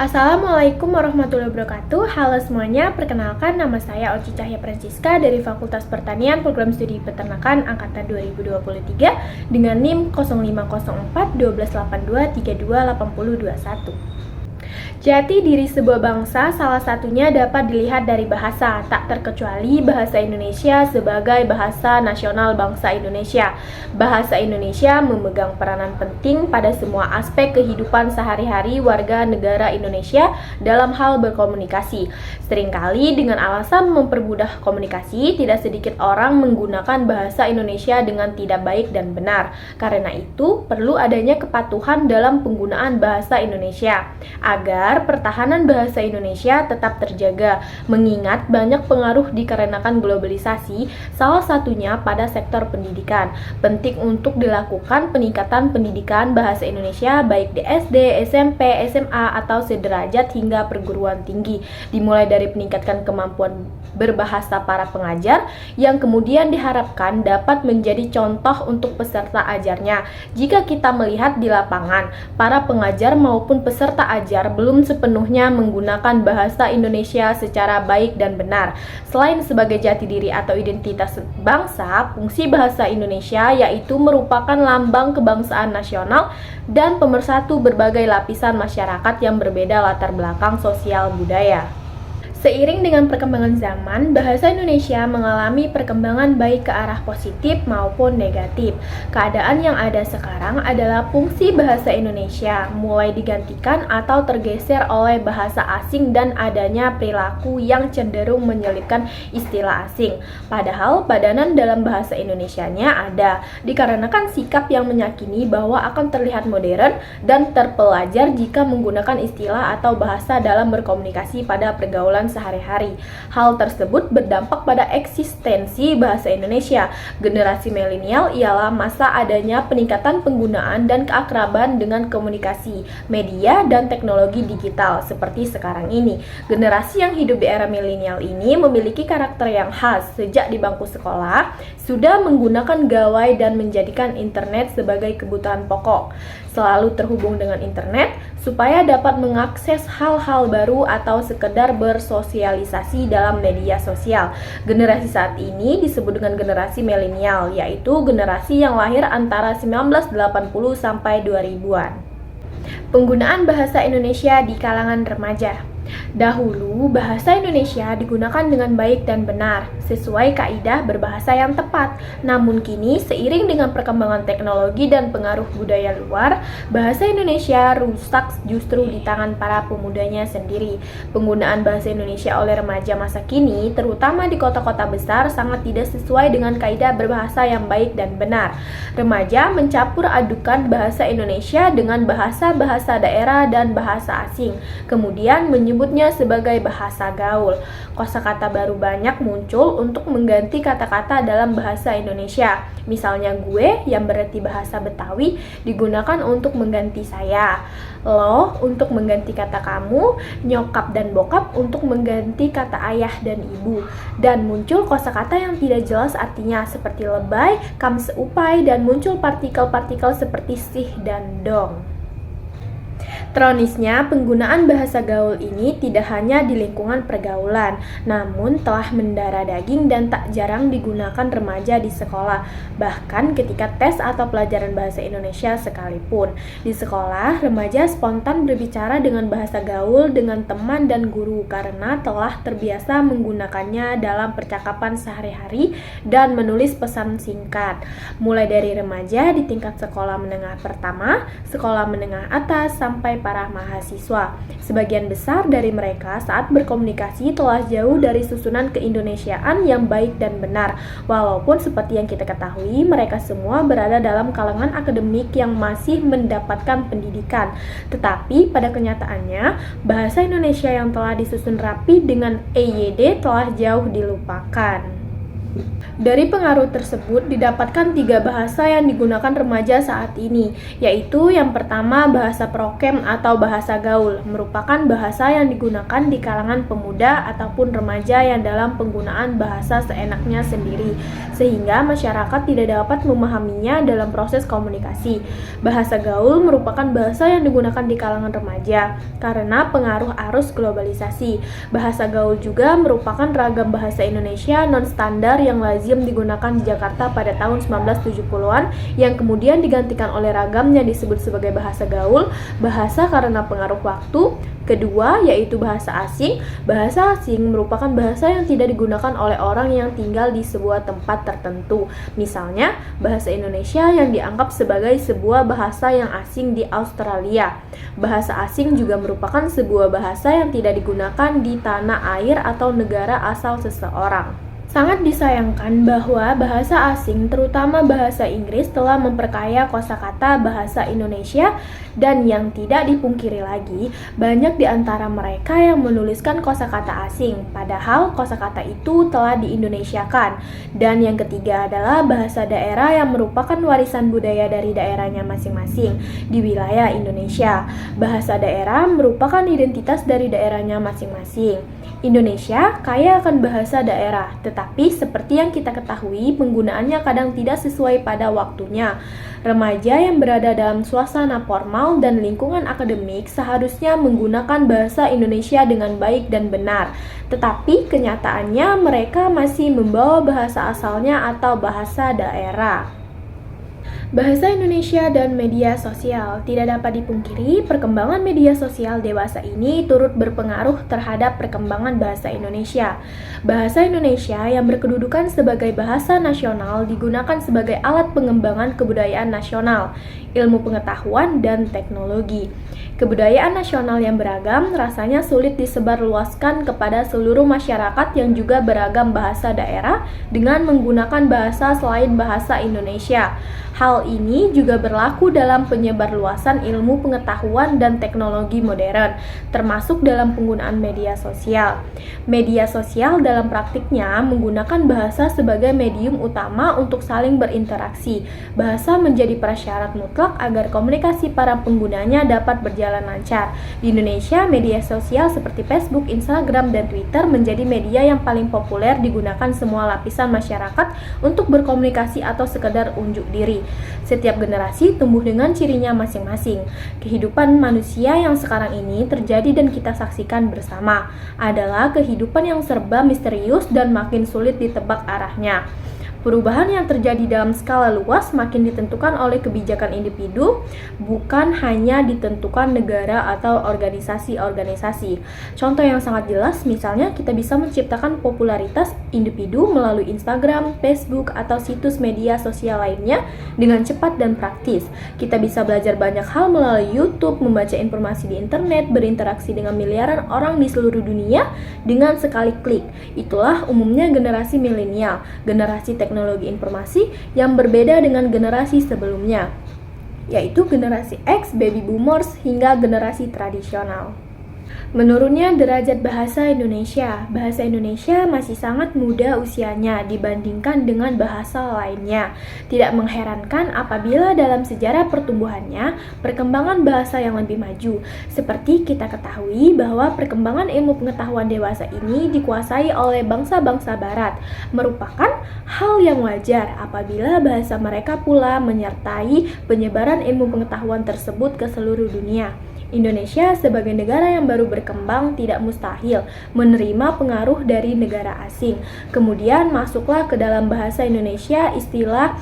Assalamualaikum warahmatullahi wabarakatuh. Halo semuanya, perkenalkan nama saya Oci Cahya Francisca dari Fakultas Pertanian Program Studi Peternakan Angkatan 2023 dengan NIM 0504 1282 32 80 21. Jati diri sebuah bangsa salah satunya dapat dilihat dari bahasa, tak terkecuali bahasa Indonesia sebagai bahasa nasional bangsa Indonesia. Bahasa Indonesia memegang peranan penting pada semua aspek kehidupan sehari-hari warga negara Indonesia dalam hal berkomunikasi. Seringkali dengan alasan mempermudah komunikasi, tidak sedikit orang menggunakan bahasa Indonesia dengan tidak baik dan benar. Karena itu, perlu adanya kepatuhan dalam penggunaan bahasa Indonesia agar pertahanan bahasa Indonesia tetap terjaga, mengingat banyak pengaruh dikarenakan globalisasi, salah satunya pada sektor pendidikan. Penting untuk dilakukan peningkatan pendidikan bahasa Indonesia baik di SD, SMP, SMA, atau sederajat hingga perguruan tinggi, dimulai dari peningkatan kemampuan berbahasa para pengajar yang kemudian diharapkan dapat menjadi contoh untuk peserta ajarnya. Jika kita melihat di lapangan, para pengajar maupun peserta ajar belum sepenuhnya menggunakan bahasa Indonesia secara baik dan benar. Selain sebagai jati diri atau identitas bangsa, fungsi bahasa Indonesia yaitu merupakan lambang kebangsaan nasional dan pemersatu berbagai lapisan masyarakat yang berbeda latar belakang sosial budaya. Seiring dengan perkembangan zaman, bahasa Indonesia mengalami perkembangan baik ke arah positif maupun negatif. Keadaan yang ada sekarang adalah fungsi bahasa Indonesia mulai digantikan atau tergeser oleh bahasa asing dan adanya perilaku yang cenderung menyelipkan istilah asing. Padahal padanan dalam bahasa Indonesianya ada, dikarenakan sikap yang meyakini bahwa akan terlihat modern dan terpelajar jika menggunakan istilah atau bahasa dalam berkomunikasi pada pergaulan sehari-hari. Hal tersebut berdampak pada eksistensi bahasa Indonesia. Generasi milenial ialah masa adanya peningkatan penggunaan dan keakraban dengan komunikasi, media, dan teknologi digital seperti sekarang ini. Generasi yang hidup di era milenial ini memiliki karakter yang khas. Sejak di bangku sekolah, sudah menggunakan gawai dan menjadikan internet sebagai kebutuhan pokok. Selalu terhubung dengan internet supaya dapat mengakses hal-hal baru atau sekedar bersosialisasi dalam media sosial. Generasi saat ini disebut dengan generasi milenial, yaitu generasi yang lahir antara 1980 sampai 2000-an. Penggunaan bahasa Indonesia di kalangan remaja. Dahulu, bahasa Indonesia digunakan dengan baik dan benar, sesuai kaidah berbahasa yang tepat. Namun kini, seiring dengan perkembangan teknologi dan pengaruh budaya luar, bahasa Indonesia rusak justru di tangan para pemudanya sendiri. Penggunaan bahasa Indonesia oleh remaja masa kini, terutama di kota-kota besar, sangat tidak sesuai dengan kaidah berbahasa yang baik dan benar. Remaja mencampur adukan bahasa Indonesia dengan bahasa-bahasa daerah dan bahasa asing, kemudian menyebutnya sebagai bahasa gaul. Kosakata baru banyak muncul untuk mengganti kata-kata dalam bahasa Indonesia. Misalnya gue yang berarti bahasa Betawi digunakan untuk mengganti saya, lo untuk mengganti kata kamu, nyokap dan bokap untuk mengganti kata ayah dan ibu. Dan muncul kosakata yang tidak jelas artinya seperti lebay, kamseupai, dan muncul partikel-partikel seperti sih dan dong. Tronisnya, penggunaan bahasa gaul ini tidak hanya di lingkungan pergaulan, namun telah mendarah daging dan tak jarang digunakan remaja di sekolah, bahkan ketika tes atau pelajaran bahasa Indonesia sekalipun. Di sekolah, remaja spontan berbicara dengan bahasa gaul dengan teman dan guru karena telah terbiasa menggunakannya dalam percakapan sehari-hari dan menulis pesan singkat. Mulai dari remaja di tingkat sekolah menengah pertama, sekolah menengah atas, sampai para mahasiswa. Sebagian besar dari mereka saat berkomunikasi telah jauh dari susunan keindonesiaan yang baik dan benar. Walaupun seperti yang kita ketahui, mereka semua berada dalam kalangan akademik yang masih mendapatkan pendidikan. Tetapi pada kenyataannya, bahasa Indonesia yang telah disusun rapi dengan EYD telah jauh dilupakan. Dari pengaruh tersebut didapatkan 3 bahasa yang digunakan remaja saat ini, yaitu yang pertama bahasa prokem atau bahasa gaul, merupakan bahasa yang digunakan di kalangan pemuda ataupun remaja yang dalam penggunaan bahasa seenaknya sendiri, sehingga masyarakat tidak dapat memahaminya dalam proses komunikasi. Bahasa gaul merupakan bahasa yang digunakan di kalangan remaja karena pengaruh arus globalisasi. Bahasa gaul juga merupakan ragam bahasa Indonesia non-standar yang lazim digunakan di Jakarta pada tahun 1970-an yang kemudian digantikan oleh ragam yang disebut sebagai bahasa gaul, bahasa karena pengaruh waktu. Kedua, yaitu bahasa asing. Bahasa asing merupakan bahasa yang tidak digunakan oleh orang yang tinggal di sebuah tempat tertentu. Misalnya, bahasa Indonesia yang dianggap sebagai sebuah bahasa yang asing di Australia. Bahasa asing juga merupakan sebuah bahasa yang tidak digunakan di tanah air atau negara asal seseorang. Sangat disayangkan bahwa bahasa asing, terutama bahasa Inggris, telah memperkaya kosakata bahasa Indonesia, dan yang tidak dipungkiri lagi, banyak di antara mereka yang menuliskan kosakata asing, padahal kosakata itu telah diindonesiakan. Dan yang ketiga adalah bahasa daerah yang merupakan warisan budaya dari daerahnya masing-masing di wilayah Indonesia. Bahasa daerah merupakan identitas dari daerahnya masing-masing. Indonesia kaya akan bahasa daerah, tetapi seperti yang kita ketahui, penggunaannya kadang tidak sesuai pada waktunya. Remaja yang berada dalam suasana formal dan lingkungan akademik seharusnya menggunakan bahasa Indonesia dengan baik dan benar, tetapi kenyataannya mereka masih membawa bahasa asalnya atau bahasa daerah. Bahasa Indonesia dan media sosial. Tidak dapat dipungkiri, perkembangan media sosial dewasa ini turut berpengaruh terhadap perkembangan bahasa Indonesia. Bahasa Indonesia yang berkedudukan sebagai bahasa nasional digunakan sebagai alat pengembangan kebudayaan nasional, ilmu pengetahuan, dan teknologi. Kebudayaan nasional yang beragam rasanya sulit disebarluaskan kepada seluruh masyarakat yang juga beragam bahasa daerah dengan menggunakan bahasa selain bahasa Indonesia. Hal ini juga berlaku dalam penyebarluasan ilmu pengetahuan dan teknologi modern, termasuk dalam penggunaan media sosial. Media sosial dalam praktiknya menggunakan bahasa sebagai medium utama untuk saling berinteraksi. Bahasa menjadi prasyarat mutlak agar komunikasi para penggunanya dapat berjalan lancar. Di Indonesia, media sosial seperti Facebook, Instagram, dan Twitter menjadi media yang paling populer digunakan semua lapisan masyarakat untuk berkomunikasi atau sekedar unjuk diri. Setiap generasi tumbuh dengan cirinya masing-masing. Kehidupan manusia yang sekarang ini terjadi dan kita saksikan bersama adalah kehidupan yang serba misterius dan makin sulit ditebak arahnya. Perubahan yang terjadi dalam skala luas makin ditentukan oleh kebijakan individu, bukan hanya ditentukan negara atau organisasi-organisasi. Contoh yang sangat jelas, misalnya kita bisa menciptakan popularitas individu melalui Instagram, Facebook, atau situs media sosial lainnya dengan cepat dan praktis. Kita bisa belajar banyak hal melalui YouTube, membaca informasi di internet, berinteraksi dengan miliaran orang di seluruh dunia dengan sekali klik. Itulah umumnya generasi milenial, generasi teknologi informasi yang berbeda dengan generasi sebelumnya, yaitu generasi X, baby boomers, hingga generasi tradisional. Menurunnya derajat bahasa Indonesia. Bahasa Indonesia masih sangat muda usianya dibandingkan dengan bahasa lainnya. Tidak mengherankan apabila dalam sejarah pertumbuhannya, perkembangan bahasa yang lebih maju. Seperti kita ketahui bahwa perkembangan ilmu pengetahuan dewasa ini dikuasai oleh bangsa-bangsa barat, merupakan hal yang wajar apabila bahasa mereka pula menyertai penyebaran ilmu pengetahuan tersebut ke seluruh dunia. Indonesia sebagai negara yang baru berkembang tidak mustahil menerima pengaruh dari negara asing. Kemudian masuklah ke dalam bahasa Indonesia istilah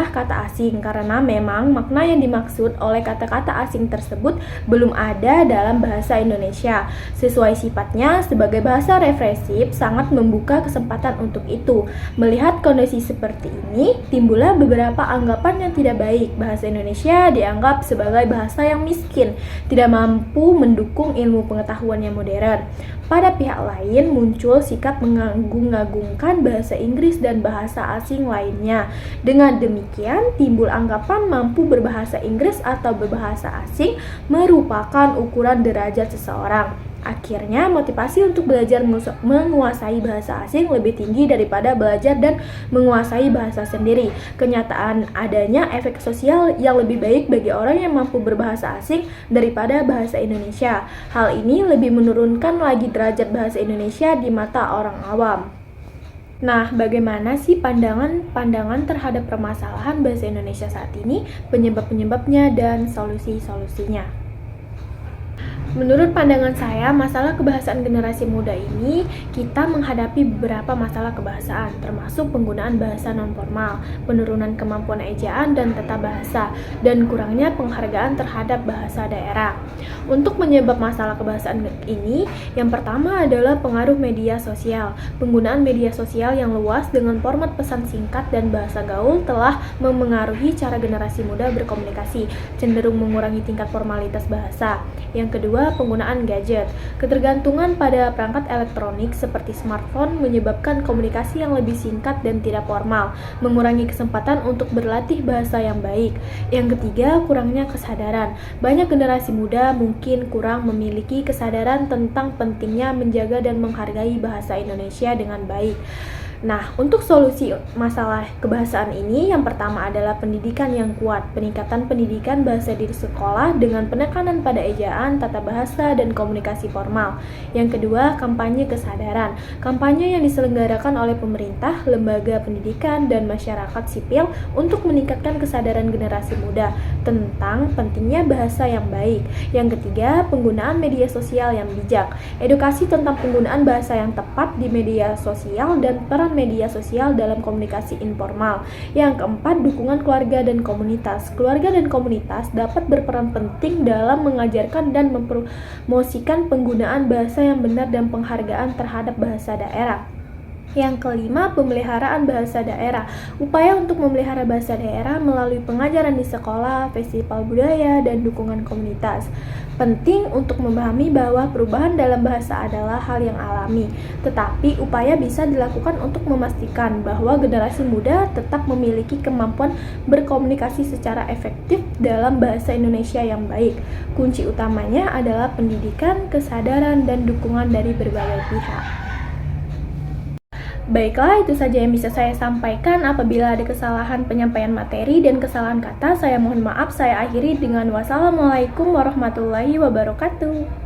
kata asing, karena memang makna yang dimaksud oleh kata-kata asing tersebut belum ada dalam bahasa Indonesia. Sesuai sifatnya sebagai bahasa represif, sangat membuka kesempatan untuk itu. Melihat kondisi seperti ini, timbullah beberapa anggapan yang tidak baik. Bahasa Indonesia dianggap sebagai bahasa yang miskin, tidak mampu mendukung ilmu pengetahuan yang modern. Pada pihak lain muncul sikap mengagung-agungkan bahasa Inggris dan bahasa asing lainnya. Dengan demikian timbul anggapan mampu berbahasa Inggris atau berbahasa asing merupakan ukuran derajat seseorang. Akhirnya, motivasi untuk belajar menguasai bahasa asing lebih tinggi daripada belajar dan menguasai bahasa sendiri. Kenyataan adanya efek sosial yang lebih baik bagi orang yang mampu berbahasa asing daripada bahasa Indonesia. Hal ini lebih menurunkan lagi derajat bahasa Indonesia di mata orang awam. Nah, bagaimana sih pandangan terhadap permasalahan bahasa Indonesia saat ini, penyebab-penyebabnya, dan solusi-solusinya? Menurut pandangan saya, masalah kebahasaan generasi muda ini, kita menghadapi beberapa masalah kebahasaan, termasuk penggunaan bahasa non-formal, penurunan kemampuan ejaan dan tata bahasa, dan kurangnya penghargaan terhadap bahasa daerah. Untuk menyebab masalah kebahasaan ini, yang pertama adalah pengaruh media sosial. Penggunaan media sosial yang luas dengan format pesan singkat dan bahasa gaul telah memengaruhi cara generasi muda berkomunikasi, cenderung mengurangi tingkat formalitas bahasa. Yang kedua, penggunaan gadget. Ketergantungan pada perangkat elektronik seperti smartphone menyebabkan komunikasi yang lebih singkat dan tidak formal, mengurangi kesempatan untuk berlatih bahasa yang baik. Yang ketiga, kurangnya kesadaran. Banyak generasi muda mungkin kurang memiliki kesadaran tentang pentingnya menjaga dan menghargai bahasa Indonesia dengan baik. Nah, untuk solusi masalah kebahasaan ini, yang pertama adalah pendidikan yang kuat, peningkatan pendidikan bahasa di sekolah dengan penekanan pada ejaan, tata bahasa, dan komunikasi formal. Yang kedua, kampanye kesadaran. Kampanye yang diselenggarakan oleh pemerintah, lembaga pendidikan, dan masyarakat sipil untuk meningkatkan kesadaran generasi muda tentang pentingnya bahasa yang baik. Yang ketiga, penggunaan media sosial yang bijak. Edukasi tentang penggunaan bahasa yang tepat di media sosial dan peran media sosial dalam komunikasi informal. Yang keempat, dukungan keluarga dan komunitas. Keluarga dan komunitas dapat berperan penting dalam mengajarkan dan mempromosikan penggunaan bahasa yang benar dan penghargaan terhadap bahasa daerah. Yang kelima, pemeliharaan bahasa daerah. Upaya untuk memelihara bahasa daerah melalui pengajaran di sekolah, festival budaya, dan dukungan komunitas. Penting untuk memahami bahwa perubahan dalam bahasa adalah hal yang alami, tetapi upaya bisa dilakukan untuk memastikan bahwa generasi muda tetap memiliki kemampuan berkomunikasi secara efektif dalam bahasa Indonesia yang baik. Kunci utamanya adalah pendidikan, kesadaran, dan dukungan dari berbagai pihak. Baiklah, itu saja yang bisa saya sampaikan. Apabila ada kesalahan penyampaian materi dan kesalahan kata, saya mohon maaf. Saya akhiri dengan wassalamualaikum warahmatullahi wabarakatuh.